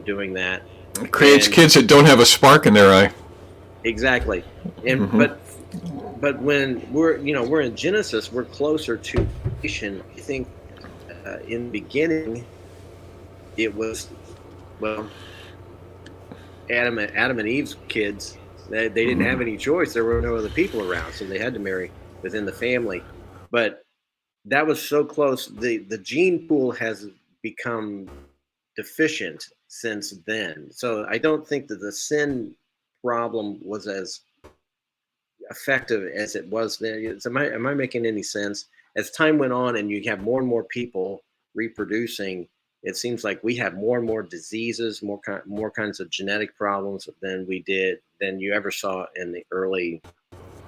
doing that. It creates kids that don't have a spark in their eye. Exactly. And but when we're in Genesis, we're closer to creation. I think in the beginning it was, Adam and Eve's kids. They didn't have any choice. There were no other people around, so they had to marry within the family. But that was so close. The gene pool has become deficient since then. So I don't think that the sin problem was as effective as it was then. Am I making any sense? As time went on and you have more and more people reproducing, it seems like we have more and more diseases, more kinds of genetic problems than you ever saw in the early,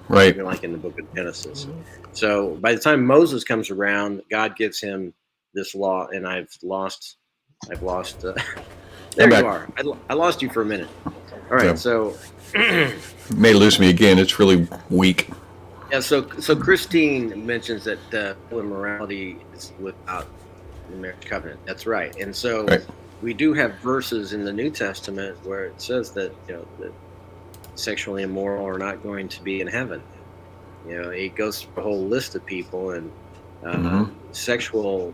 right? Like in the book of Genesis. So by the time Moses comes around, God gives him this law, and I've lost. There you are. I lost you for a minute. All right, so may lose me again. It's really weak. Yeah. So Christine mentions that immorality is without the marriage covenant. That's right. And so we do have verses in the New Testament where it says that that sexually immoral are not going to be in heaven. It goes through a whole list of people, and sexual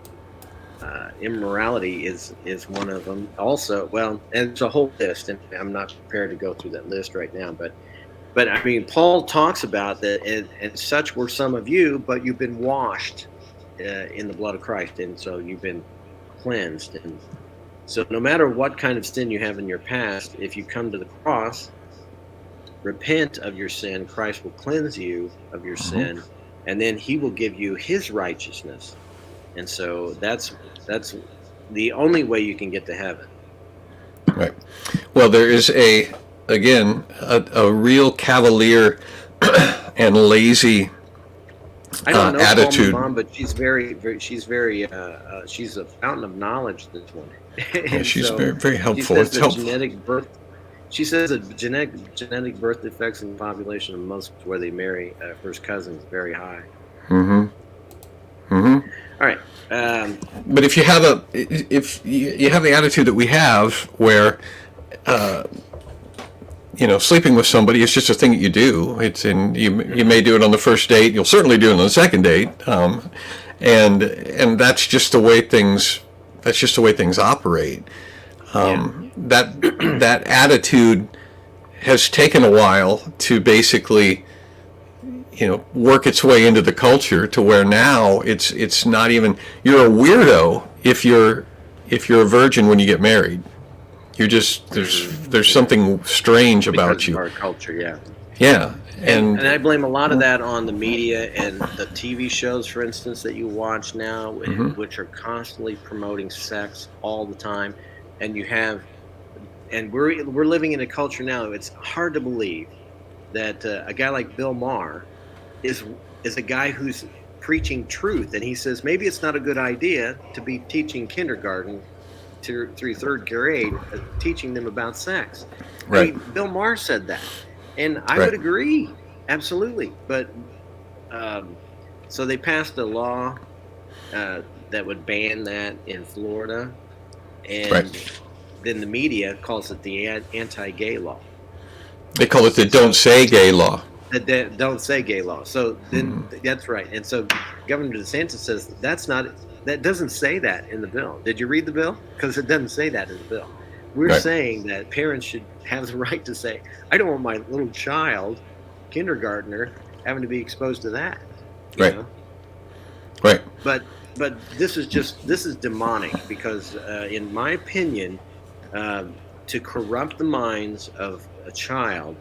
immorality is one of them. Also, and it's a whole list, and I'm not prepared to go through that list right now. But I mean, Paul talks about that, and such were some of you, but you've been washed in the blood of Christ, and so you've been cleansed. And so no matter what kind of sin you have in your past, if you come to the cross, repent of your sin, Christ will cleanse you of your sin, and then he will give you his righteousness. And so that's the only way you can get to heaven. Right. Well, there is a real cavalier and lazy I don't know attitude. Mom, but she's she's a fountain of knowledge. This one. Yeah, she's very, very helpful. It's helpful. She says that genetic birth defects in the population of most where they marry first cousins very high. All right. But if you have the attitude that we have, where sleeping with somebody is just a thing that you do. You may do it on the first date. You'll certainly do it on the second date, and that's just the way things. That's just the way things operate. That attitude has taken a while to basically, work its way into the culture to where now it's not even, you're a weirdo if you're if you're a virgin when you get married. You're just there's something strange about because you. of our culture, yeah. Yeah, And I blame a lot of that on the media and the TV shows, for instance, that you watch now, which are constantly promoting sex all the time. And we're living in a culture now. It's hard to believe that a guy like Bill Maher is a guy who's preaching truth, and he says maybe it's not a good idea to be teaching kindergarten through third grade, teaching them about sex. Right. I mean, Bill Maher said that, and I Right. would agree, absolutely. But so they passed a law that would ban that in Florida, and Right. then the media calls it the anti-gay law. They call it the "Don't Say Gay" law. That don't say gay law. So then that's right. And so Governor DeSantis says that doesn't say that in the bill. Did you read the bill? Because it doesn't say that in the bill. We're Right. saying that parents should have the right to say, I don't want my little child, kindergartner, having to be exposed to that. you Right. know? Right. But this is demonic because in my opinion, to corrupt the minds of a child,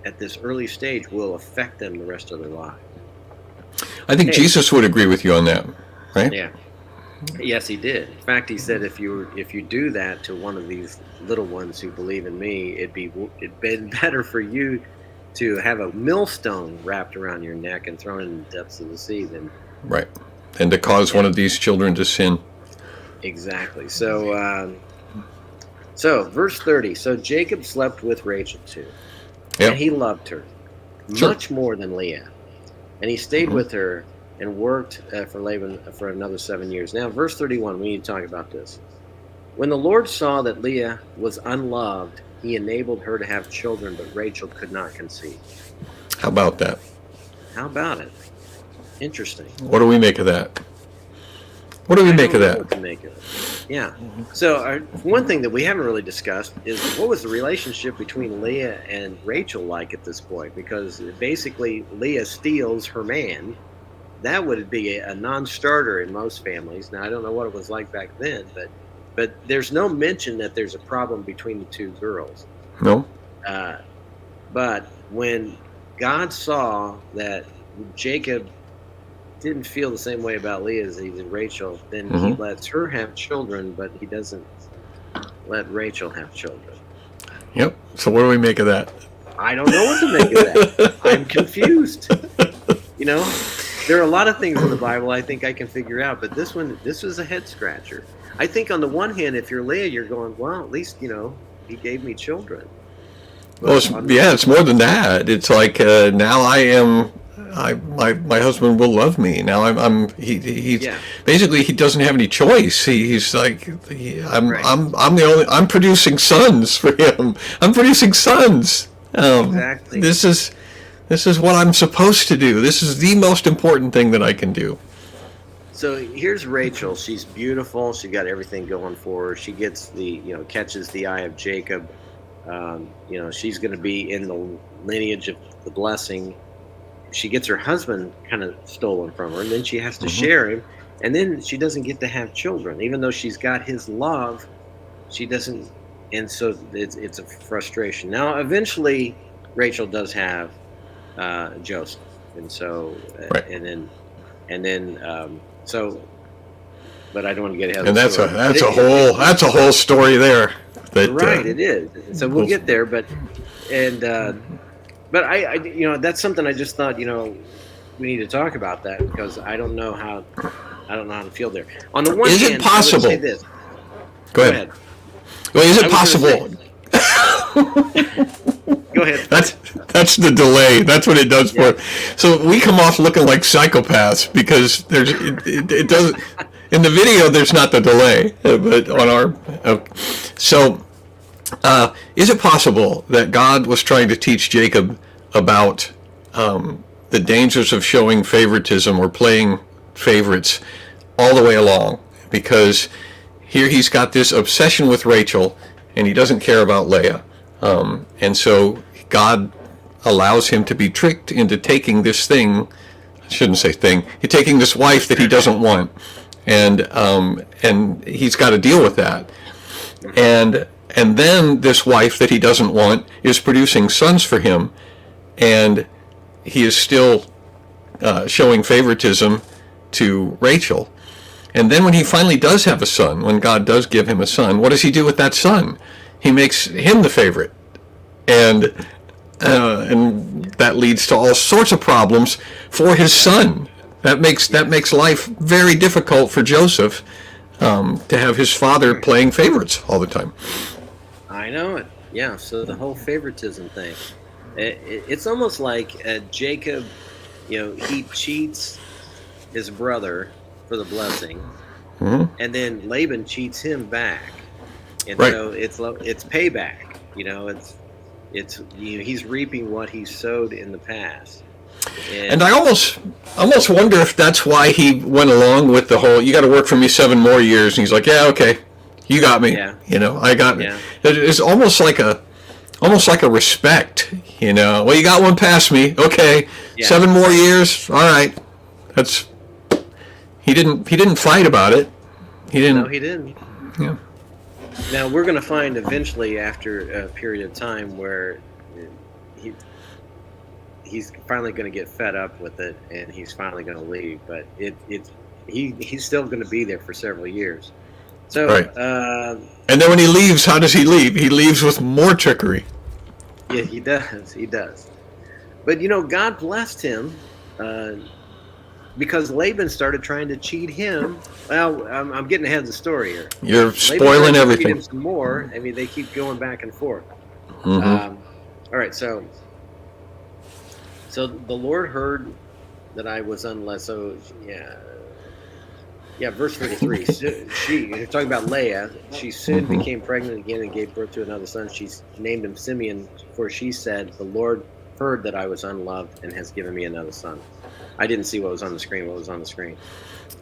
at this early stage will affect them the rest of their life. I think Hey. Jesus would agree with you on that, right? Yeah. Yes, he did. In fact, he said if you do that to one of these little ones who believe in me, it'd been better for you to have a millstone wrapped around your neck and thrown in the depths of the sea than Right. And to cause one of these children to sin. exactly. So verse 30. So Jacob slept with Rachel too, Yep. and he loved her Sure. much more than Leah, and he stayed with her and worked for Laban for another 7 years. Now, verse 31, we need to talk about this. When the Lord saw that Leah was unloved, he enabled her to have children, but Rachel could not conceive. How about that? How about it? Interesting. What do we make of that? What do we make of I don't know that? what to make of it. Yeah. So one thing that we haven't really discussed is what was the relationship between Leah and Rachel like at this point? Because basically Leah steals her man. That would be a non-starter in most families. Now I don't know what it was like back then, but there's no mention that there's a problem between the two girls. No? But when God saw that Jacob didn't feel the same way about Leah as he did Rachel, then he lets her have children, but he doesn't let Rachel have children. Yep. So what do we make of that? I don't know what to make of that. I'm confused. There are a lot of things in the Bible I think I can figure out, but this was a head scratcher. I think on the one hand, if you're Leah, you're going, well, at least, he gave me children. Well, it's more than that. It's like now my husband will love me. Now he's basically he doesn't have any choice. He's like I'm producing sons for him. I'm producing sons. Exactly. This is what I'm supposed to do. This is the most important thing that I can do. So here's Rachel. She's beautiful. She got everything going for her. She gets catches the eye of Jacob. She's going to be in the lineage of the blessing. She gets her husband kind of stolen from her, and then she has to share him, and then she doesn't get to have children, even though she's got his love. She doesn't, and so it's a frustration. Now, eventually, Rachel does have Joseph, and so right. and then but I don't want to get ahead of and the story. that's a whole story there. Right, it is. So we'll get there, but I that's something I just thought we need to talk about that because I don't know how to feel there. On the one hand, is it possible? I would say this. Go ahead. Well, is it possible? Go ahead. That's the delay. That's what it does for it. So we come off looking like psychopaths because it doesn't in the video. There's not the delay, but on our is it possible that God was trying to teach Jacob about the dangers of showing favoritism or playing favorites all the way along? Because here he's got this obsession with Rachel, and he doesn't care about Leah. And so God allows him to be tricked into taking this thing, I shouldn't say thing, taking this wife that he doesn't want. and he's got to deal with that. And then this wife that he doesn't want is producing sons for him, and he is still showing favoritism to Rachel. And then when he finally does have a son, when God does give him a son, what does he do with that son? He makes him the favorite, and that leads to all sorts of problems for his son. That makes life very difficult for Joseph, to have his father playing favorites all the time. I know it. Yeah. So the whole favoritism thing, it's almost like Jacob. He cheats his brother for the blessing, and then Laban cheats him back, and right. So it's payback. He's reaping what he sowed in the past. And I almost wonder if that's why he went along with the whole, you got to work for me 7 more years. And he's like, yeah, okay, you got me. Yeah. I got me. It's almost like a respect. Well, you got one past me. Okay, 7 more years. All right. He didn't fight about it. He didn't. No, he didn't. Yeah. Now we're going to find eventually, after a period of time, where he's finally going to get fed up with it, and he's finally going to leave. But he's still going to be there for several years. So, right. And then when he leaves, how does he leave? He leaves with more trickery. Yeah, he does. He does. But God blessed him because Laban started trying to cheat him. Well, I'm getting ahead of the story here. You're spoiling everything. Cheat him some more. I mean, they keep going back and forth. Mm-hmm. All right, so the Lord heard that I was unless. So verse 33. You're talking about Leah. She soon became pregnant again and gave birth to another son. She named him Simeon, for she said, "The Lord heard that I was unloved and has given me another son." I didn't see what was on the screen. What was on the screen?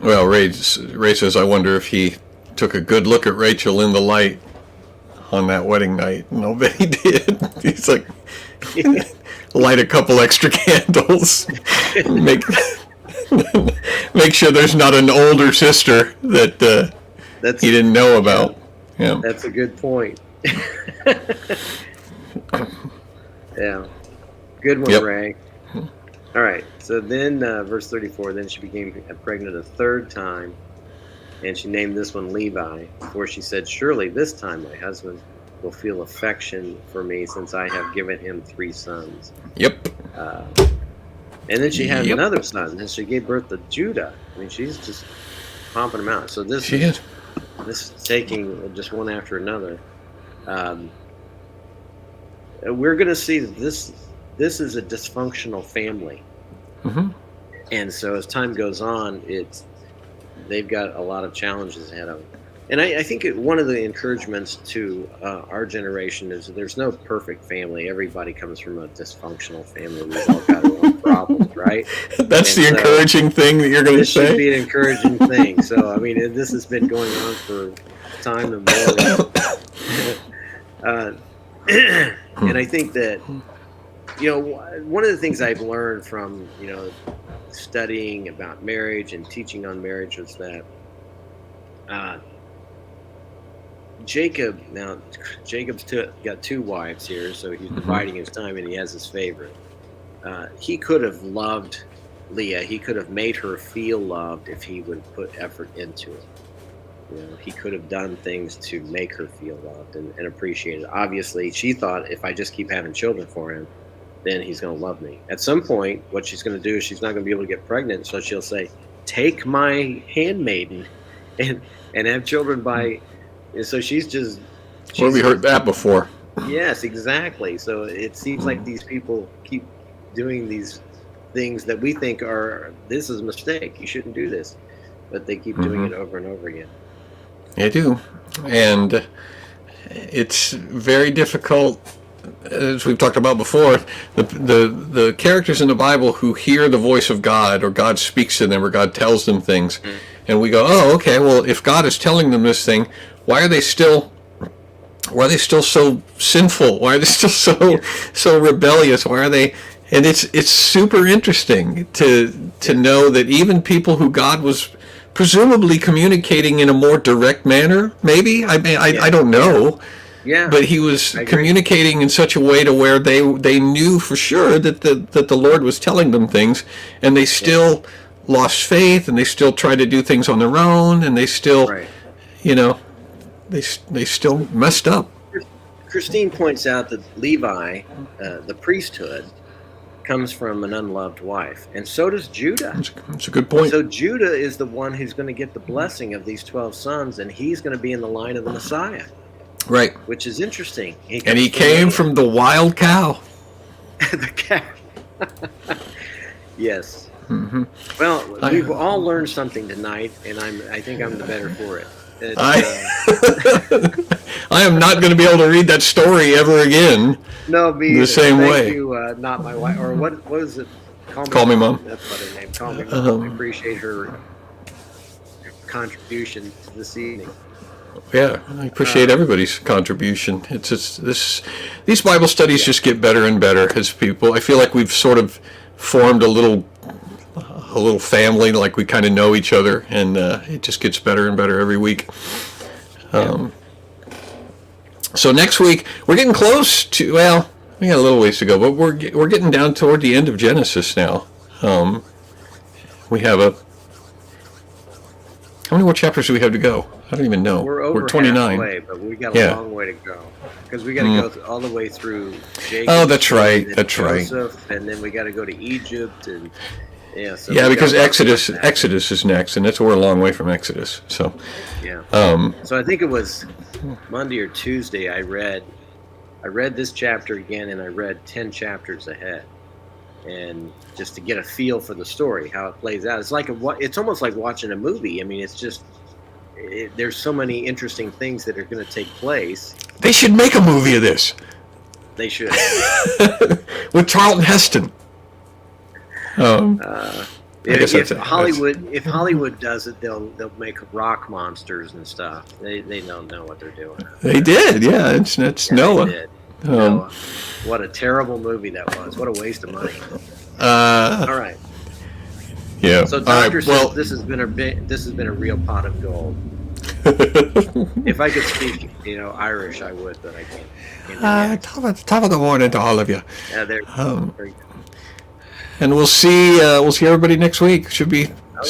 Well, Ray says, I wonder if he took a good look at Rachel in the light on that wedding night. No, but he did. He's like, light a couple extra candles, make sure there's not an older sister that he didn't know about. Yeah. That's a good point. Yeah. Good one, Ray. All right. So then, verse 34, then she became pregnant a third time, and she named this one Levi, for she said, "Surely this time my husband will feel affection for me, since I have given him 3 sons." Yep. And then she had another son, and she gave birth to Judah. I mean, she's just pumping them out. So this is taking just one after another. We're going to see that this is a dysfunctional family. Mm-hmm. And so as time goes on, they've got a lot of challenges ahead of them. And I think one of the encouragements to our generation is there's no perfect family. Everybody comes from a dysfunctional family. We've all got our own problems, right? That's the encouraging thing that you're going to say? This should be an encouraging thing. So, I mean, this has been going on for time immemorial. And I think that, one of the things I've learned from, studying about marriage and teaching on marriage was that Jacob's got 2 wives here, so he's dividing his time, and he has his favorite. He could have loved Leah. He could have made her feel loved if he would put effort into it. He could have done things to make her feel loved and appreciated. Obviously, she thought, if I just keep having children for him, then he's going to love me. At some point, what she's going to do is she's not going to be able to get pregnant, so she'll say, "Take my handmaiden and have children by..." And so she's Where we heard that before. Yes, exactly. So it seems like these people keep doing these things that we think this is a mistake. You shouldn't do this. But they keep doing it over and over again. They do. And it's very difficult, as we've talked about before, the characters in the Bible who hear the voice of God, or God speaks to them, or God tells them things, and we go, oh, okay, well, if God is telling them this thing, why are they still so sinful? Why are they still so rebellious? Why are they? And it's super interesting to know that even people who God was presumably communicating in a more direct manner. Maybe I don't know. Yeah. But he was communicating in such a way to where they knew for sure that the Lord was telling them things, and they still lost faith, and they still tried to do things on their own, and they still, they still messed up. Christine points out that Levi, the priesthood, comes from an unloved wife, and so does Judah. That's a good point. So Judah is the one who's going to get the blessing of these 12 sons, and he's going to be in the line of the Messiah. Right. Which is interesting. He came from the wild cow. The cow. Yes. Mm-hmm. Well, we've all learned something tonight, and I think I'm the better for it. I am not going to be able to read that story ever again. No, the same way. Thank you, not my wife, or what is it? Call me Mom. That's what her name. Call me Mom. I appreciate her contribution to this evening. Yeah, I appreciate everybody's contribution. It's just these Bible studies just get better and better as people. I feel like we've sort of formed a little family, like we kind of know each other, and it just gets better and better every week. So next week we're getting close to, well, we got a little ways to go, but we're getting down toward the end of Genesis now. We have how many more chapters do we have to go? I don't even know. We're 29. Halfway, but we got a long way to go because we got to go all the way through Jacob. Oh, that's right. That's Joseph, right. And then we got to go to Egypt, and because Exodus is next, and we're a long way from Exodus. So so I think it was Monday or Tuesday. I read this chapter again, and I read 10 chapters ahead, and just to get a feel for the story, how it plays out. It's almost like watching a movie. I mean, it's just there's so many interesting things that are going to take place. They should make a movie of this. They should. With Charlton Heston. If Hollywood does it, they'll make rock monsters and stuff. They don't know what they're doing. They did, yeah. It's Noah. They did. Noah. What a terrible movie that was. What a waste of money. All right. Yeah. So Doctor says this has been a real pot of gold. If I could speak, Irish, I would, but I can't. Top of the morning to all of you. Yeah, there. And we'll see everybody next week. Should be